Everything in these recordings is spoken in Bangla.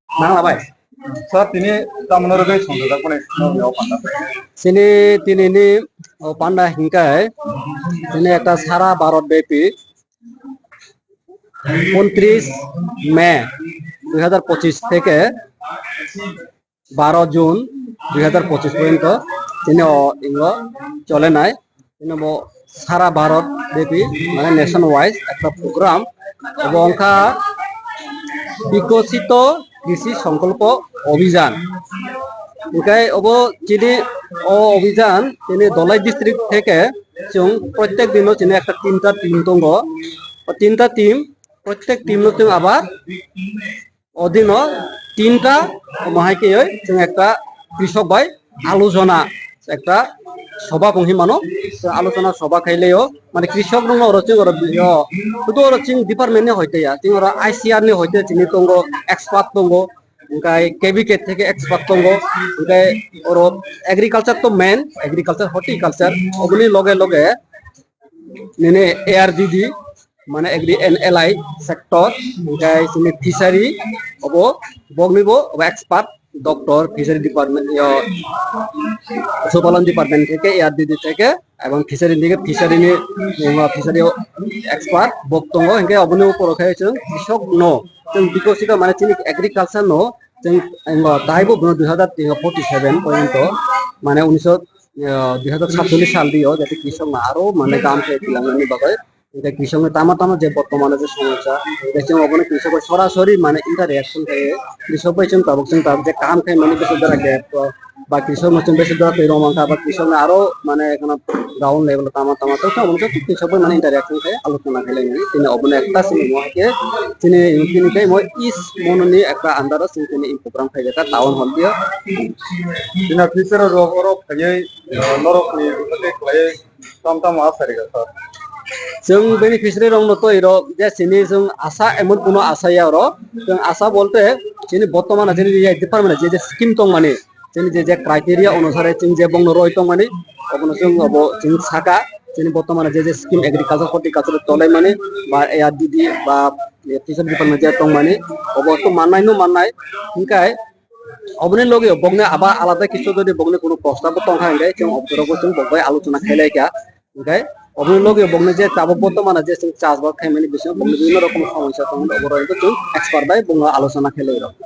Mana bay? Saat ini tamu orang itu sudah punya semua panda. Sini tin ini panda hingkai ini একটা সারা ভারত ব্যাপী 29 মে 2025 থেকে 12 জুন 2025 পর্যন্ত তিনি চলে নাই তিনি সারা ভারত ব্যাপী মানে নেশন ওয়াইজ একটা প্রোগ্রাম এবং বিকশিত কৃষি সংকল্প অভিযান ওখানে তিনি অভিযান তিনি দলাই ডিস্ট্রিক্ট থেকে প্রত্যেক দিনও তিনি একটা তিনটা টিম দङ তিনটা টিম প্রত্যেক টিম আবার অধীন তিনটা মাহাইকে একটা কৃষক ভাই আলোচনা একটা সভা কহি মানো আলোচনা সভা খাইলেও মানে কৃষক দङ শুধু ডিপার্টমেন্টে হইতে ওরা আইসিআর নি হইতে তিনি দङ এক্সপার্ট দङ ওখানে কেবিকেট থেকে এক্সপার্ট দङ ওখানে ওর এগ্রিকালচার তো মেন এগ্রিকালচার হর্টিকালচার ওগুলি লগে লগে নিনে এআরডিডি মানে এলাই সেক্টর ওখানে ফিশারি হব বগনিব এক্সপার্ট ডক্টর ফিশারি ডিপার্টমেন্ট পশুপালন ডিপার্টমেন্ট থেকে এআরডিডি থেকে এবং ফিশারি দিকে ফিশারি ফিশারি এক্সপার্ট বক্তব্য হেঁকে অবনি পরখাই কৃষক বিকশিত মানে তিনি এগ্রিকালচার তাইব 2047 পর্যন্ত মানে 2047 সাল দিয়েও যাতে কৃষক আরো মানে গাম খেয়ে বাকি এটা কৃষকের তামা যে বর্তমানে যে সমস্যা দেখছেন ওখানে কৃষকের সরাসরি মানে ইন্টারঅ্যাকশন থেকে কৃষক পাইছেন পাবছেন তার যে কাম খাই মানে বেশি দ্বারা গ্যাপ বা কৃষক হচ্ছেন বেশি দ্বারা তৈরি মাংসা বা কৃষক আরো মানে এখানে গ্রাউন্ড লেভেল তামা তো কৃষক মানে ইন্টারঅ্যাকশন খাই আলোচনা খেলে তিনি অবনে একটা সিনেমাকে তিনি খাই মই ইস মননি একটা আন্ডার তিনি প্রোগ্রাম খাই যেটা টাউন হল দিয়ে Ina fisher orang kaya norok ni kaya tam asari kata. जों बेनिफिसियारि रं नतो इरो जे सिनि जों आशा एमन कोनो आशाया रो जों आशा बोलते सिनि बर्तमान जोंनि जे डिपार्टमेन्ट जे स्किम दं माने जोंनि जे क्राइटेरिया अनुसारे जों जे बंग रय दं माने अबनो जों जों साका जोंनि बर्तमान जे स्किम एग्रिकालचार हर्टिकालचार तलाय माने बा एआरडिडि बा फिशर डिपार्टमेन्ट जे दं माने अबो माननाय हिंकाय অবনে লগে বগনে আবার আলাদা কিছু যদি বগনে কোনো প্রস্তাব তংখাঙ্গে जों অবজরব जों বগবাই আলোচনা খাইলাইকা ओमफ्राय অবনে লগে বগনে যে চাব বর্তমানে যে চাষবাস খাইমানি বিষয় বগনে বিভিন্ন রকম সমস্যা তখন অবরন্ত जों এক্সপার্ট বাই বঙ্গ আলোচনা খেলাই রকম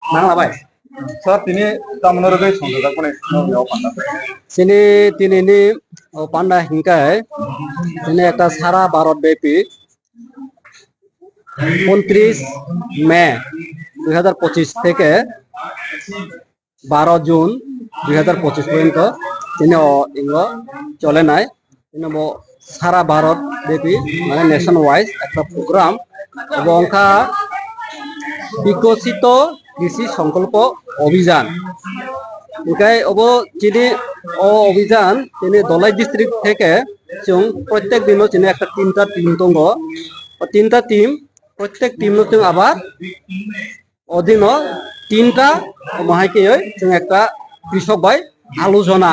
Mana bay? Saat ini tamu orang itu sudah punya semua panda. Sini tin ini panda hingkai ini একটা সারা ভারত ব্যাপী 29 মে 2025 থেকে 12 জুন 2025 পর্যন্ত তিনি চলে নাই তিনি সারা ভারত ব্যাপী মানে নেশন ওয়াইজ একটা প্রোগ্রাম এবং বিকশিত কৃষি সংকল্প অভিযান ওখানে যিনি অভিযান তিনি দলাই ডিস্ট্রিক্ট থেকে প্রত্যেক দিনও তিনি একটা তিনটা টিম দङ তিনটা টিম প্রত্যেক টিম আবার অধীন তিনটা মাহাইকে একটা কৃষক ভাই আলোচনা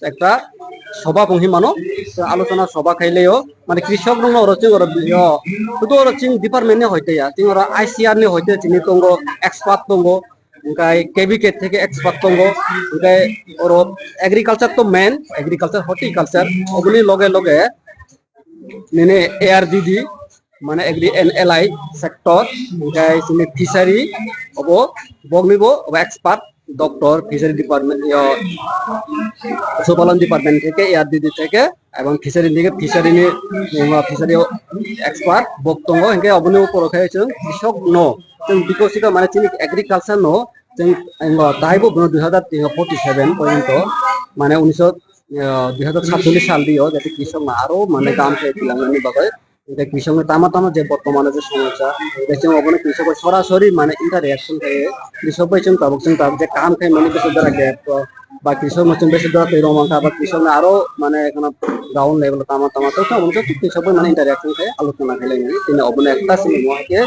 একটা সভা বহি মানো আলোচনা সভা খাইলেও মানে কৃষক দङ শুধু ডিপার্টমেন্টে হইতে ওরা আইসিআর নি হইতে তিনি দङ এক্সপার্ট দङ ओमफ्राय केबिकेट থেকে এক্সপার্ট দङ ओमफ्राय ওর এগ্রিকালচার তো মেন এগ্রিকালচার হর্টিকালচার ওগুলি লগে লগে মানে এআরডিডি মানে এগ্রি এন্ড এলাই সেক্টর ओमफ्राय তিনি ফিশারি বগনিব এক্সপার্ট ডক্টর ফিশারি ডিপার্টমেন্ট পশুপালন ডিপার্টমেন্ট থেকে এআরডিডি থেকে এবং ফিশারি থেকে ফিশারি এক্সপার্ট বক্তব্য হেঁকে অবনি উপর কৃষক বিকশিত মানে তিনি এগ্রিকালচার তাইব 2047 পর্যন্ত মানে 2047 সাল দিও যাতে কৃষক না আরো মানে দাম খেয়ে বাকি এটা কৃষকের তামা যে বর্তমানে যে সমস্যা দেখছেন ওখানে কৃষকের সরাসরি মানে ইন্টারঅ্যাকশন থেকে কৃষক পাইছেন তার যে কাম খাই মানে বেশি দ্বারা গ্যাপ বা কৃষক নতুন বেশি দ্বারা তৈরি মাংস আবার কৃষক আরো মানে এখানে গ্রাউন্ড লেভেল তামা তো কৃষক মানে ইন্টারঅ্যাকশন খাই আলোচনা খেলে তিনি অবনে একটা সিনেমাকে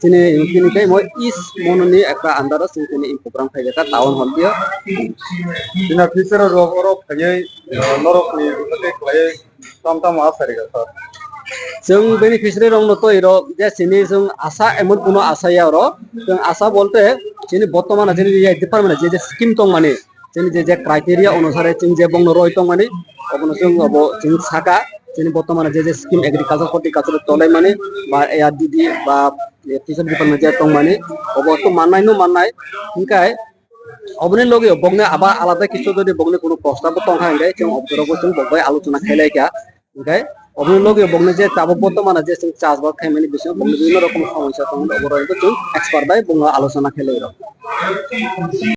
তিনি মই ইস মননি একটা আন্দার তিনি প্রোগ্রাম খাই যেটা টাউন হল দিয়ে তিনি ফিচার রক খাই নরকনি খাই তাম আসারিगा স্যার जों बेनिफिसियारि रंनो तो इरो जे सिनि जों आशा एमन कोनो आशाया रो जों आशा बोलते जोंनि बर्तमान जोंनि डिपार्टमेन्ट जे स्किम दं माने जोंनि जे क्राइटेरिया अनुसारे जों जे बंनो रय दं माने अबनो जों साका जोंनि बर्तमान जे स्किम एग्रिकालचार हर्टिकालचार तलाय माने बा एआरडिडि बा फिशर डिपार्टमेन्ट जे दं माने तो माननाय ओंखाय অবনি লগে বগনে আবার আলাদা কিছু যদি বগনে কোনো প্রস্তাব তংখাইলে जों অবজরব जों বগবাই আলোচনা খাইলাইকা ओंखाय অবনি লগে বগনে যে চাব বর্তমানে যে চাষবাস খাইমানি বিষয় বগনে বিভিন্ন রকম সমস্যা তখন অবরোধ এক্সপার্ট বাই বঙ্গ আলোচনা খেলে